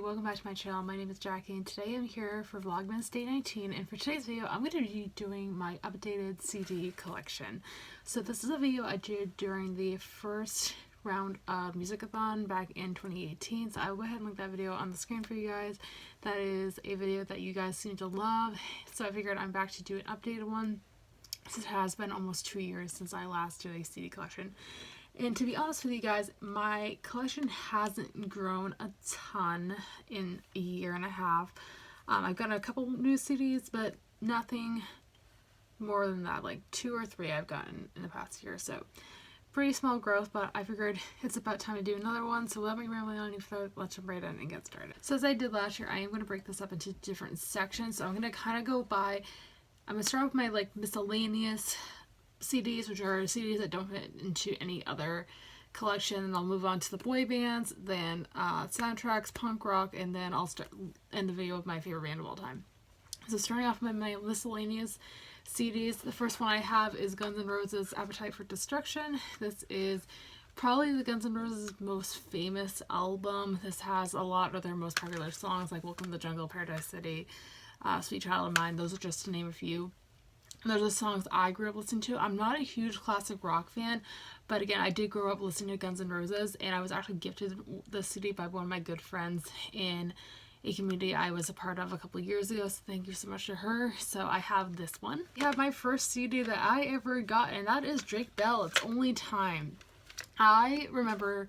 welcome back to my channel. My name is Jackie and today I'm here for Vlogmas Day 19, and for today's video I'm going to be doing my updated CD collection. So this is a video I did during the first round of Musicathon back in 2018, so I will go ahead and link that video on the screen for you guys. That is a video that you guys seem to love, so I figured I'm back to do an updated one. It has been almost 2 years since I last did a CD collection. And to be honest with you guys, my collection hasn't grown a ton in a year and a half. I've gotten a couple new CDs, but nothing more than that, like 2 or 3 I've gotten in the past year. So pretty small growth, but I figured it's about time to do another one. So without me rambling on any further, let's jump right in and get started. So as I did last year, I am going to break this up into different sections. So I'm going to kind of go by, I'm going to start with my like miscellaneous CDs, which are CDs that don't fit into any other collection, and I'll move on to the boy bands, then soundtracks, punk rock, and then I'll end the video with my favorite band of all time. So starting off with my miscellaneous CDs, the first one I have is Guns N' Roses' Appetite for Destruction. This is probably the Guns N' Roses' most famous album. This has a lot of their most popular songs like Welcome to the Jungle, Paradise City, Sweet Child of Mine. Those are just to name a few. Those are the songs I grew up listening to. I'm not a huge classic rock fan, but again, I did grow up listening to Guns N' Roses, and I was actually gifted the CD by one of my good friends in a community I was a part of a couple of years ago, so thank you so much to her. So I have this one. I have my first CD that I ever got, and that is Drake Bell, It's Only Time. I remember,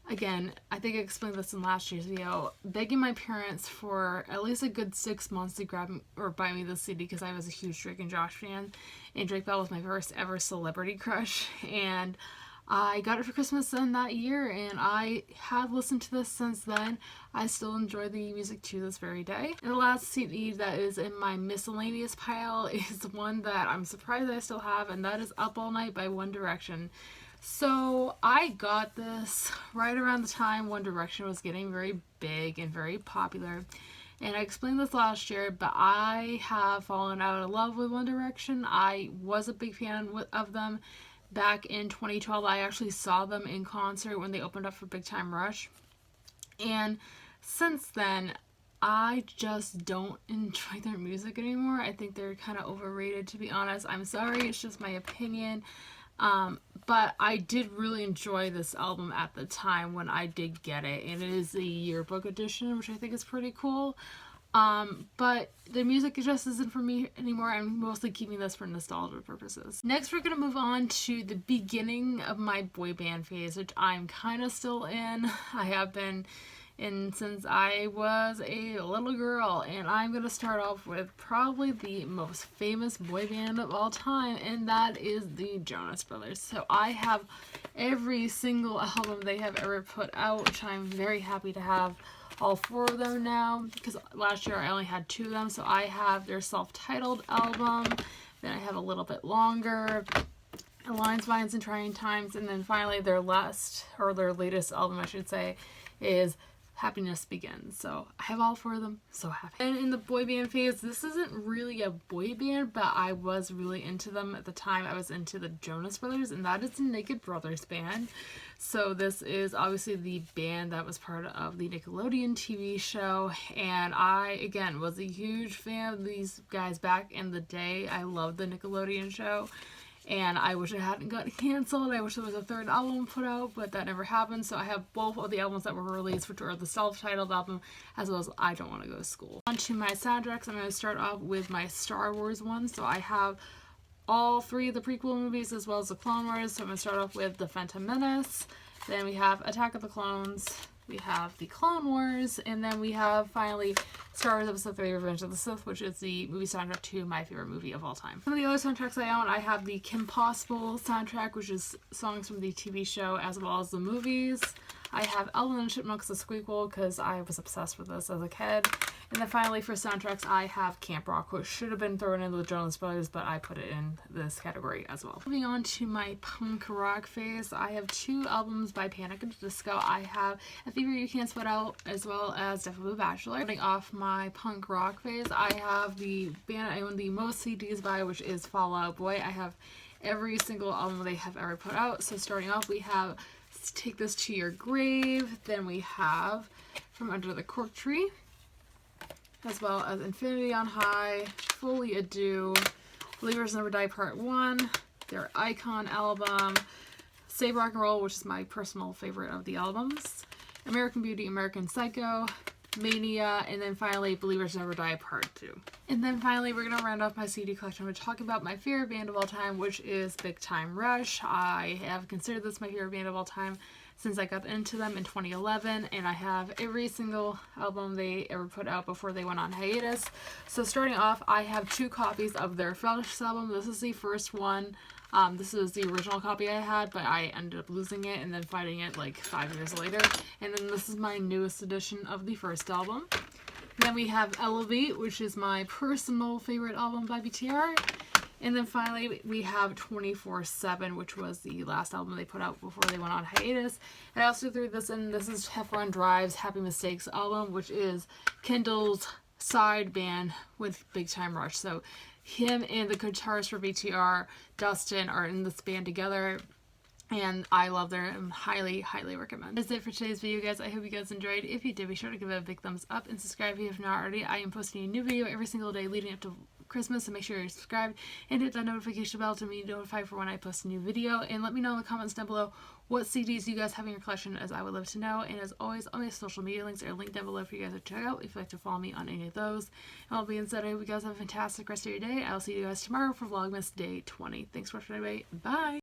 again, I think I explained this in last year's video, begging my parents for at least a good 6 months to grab or buy me this CD because I was a huge Drake and Josh fan, and Drake Bell was my first ever celebrity crush, and I got it for Christmas in that year, and I have listened to this since then. I still enjoy the music to this very day. And the last CD that is in my miscellaneous pile is one that I'm surprised I still have, and that is Up All Night by One Direction. So I got this right around the time One Direction was getting very big and very popular, and I explained this last year, but I have fallen out of love with One Direction. I was a big fan of them back in 2012. I actually saw them in concert when they opened up for Big Time Rush, and since then I just don't enjoy their music anymore. I think they're kind of overrated, to be honest. I'm sorry, it's just my opinion. But I did really enjoy this album at the time when I did get it, and it is the yearbook edition, which I think is pretty cool. But the music just isn't for me anymore. I'm mostly keeping this for nostalgia purposes. Next, we're going to move on to the beginning of my boy band phase, which I'm kind of still in. I have been in since I was a little girl, and I'm going to start off with probably the most famous boy band of all time, and that is the Jonas Brothers. So I have every single album they have ever put out, which I'm very happy to have all 4 of them now, because last year I only had 2 of them. So I have their self-titled album, then I have A Little Bit Longer, Lines, Vines, and Trying Times, and then finally their latest album, I should say, is Happiness Begins. So I have all 4 of them, so happy. And in the boy band phase, this isn't really a boy band, but I was really into them at the time. I was into the Jonas Brothers, and that is the Naked Brothers band. So this is obviously the band that was part of the Nickelodeon TV show, and I, again, was a huge fan of these guys back in the day. I loved the Nickelodeon show, and I wish it hadn't got canceled. I wish there was a 3rd album put out, but that never happened. So I have both of the albums that were released, which are the self-titled album, as well as I Don't Want to Go to School. On to my soundtracks, I'm going to start off with my Star Wars one. So I have all 3 of the prequel movies, as well as the Clone Wars. So I'm going to start off with The Phantom Menace. Then we have Attack of the Clones. We have the Clone Wars, and then we have finally Star Wars Episode 3 Revenge of the Sith, which is the movie soundtrack to my favorite movie of all time. Some of the other soundtracks I own, I have the Kim Possible soundtrack, which is songs from the TV show as well as the movies. I have Alvin and Chipmunks The Squeakquel because I was obsessed with this as a kid. And then finally for soundtracks, I have Camp Rock, which should have been thrown into the Jonas Brothers, but I put it in this category as well. Moving on to my punk rock phase, I have 2 albums by Panic! At the Disco. I have A Fever You Can't Sweat Out, as well as Death of a Bachelor. Starting off my punk rock phase, I have the band I own the most CDs by, which is Fall Out Boy. I have every single album they have ever put out. So starting off, we have Take This to Your Grave, then we have From Under the Cork Tree, as well as Infinity on High, Fully Adieu, Believers Never Die Part 1, their Icon album, Save Rock and Roll, which is my personal favorite of the albums, American Beauty, American Psycho, Mania, and then finally Believers Never Die Part 2. And then finally we're going to round off my CD collection with talking about my favorite band of all time, which is Big Time Rush. I have considered this my favorite band of all time since I got into them in 2011, and I have every single album they ever put out before they went on hiatus. So starting off, I have 2 copies of their first album. This is the first one. This is the original copy I had, but I ended up losing it and then finding it like 5 years later. And then this is my newest edition of the first album. Then we have Elevate, which is my personal favorite album by BTR. And then finally, we have 24/7, which was the last album they put out before they went on hiatus. And I also threw this in. This is Heffron Drive's Happy Mistakes album, which is Kendall's side band with Big Time Rush. So him and the guitarist for BTR, Dustin, are in this band together. And I love them and highly, highly recommend. That's it for today's video, guys. I hope you guys enjoyed. If you did, be sure to give it a big thumbs up and subscribe if you have not already. I am posting a new video every single day leading up to Christmas, so make sure you're subscribed and hit that notification bell to be notified for when I post a new video. And let me know in the comments down below what CDs you guys have in your collection, as I would love to know. And as always, all my social media links are linked down below for you guys to check out if you'd like to follow me on any of those. And all being said, I hope you guys have a fantastic rest of your day. I'll see you guys tomorrow for Vlogmas Day 20. Thanks for watching, everybody. Bye!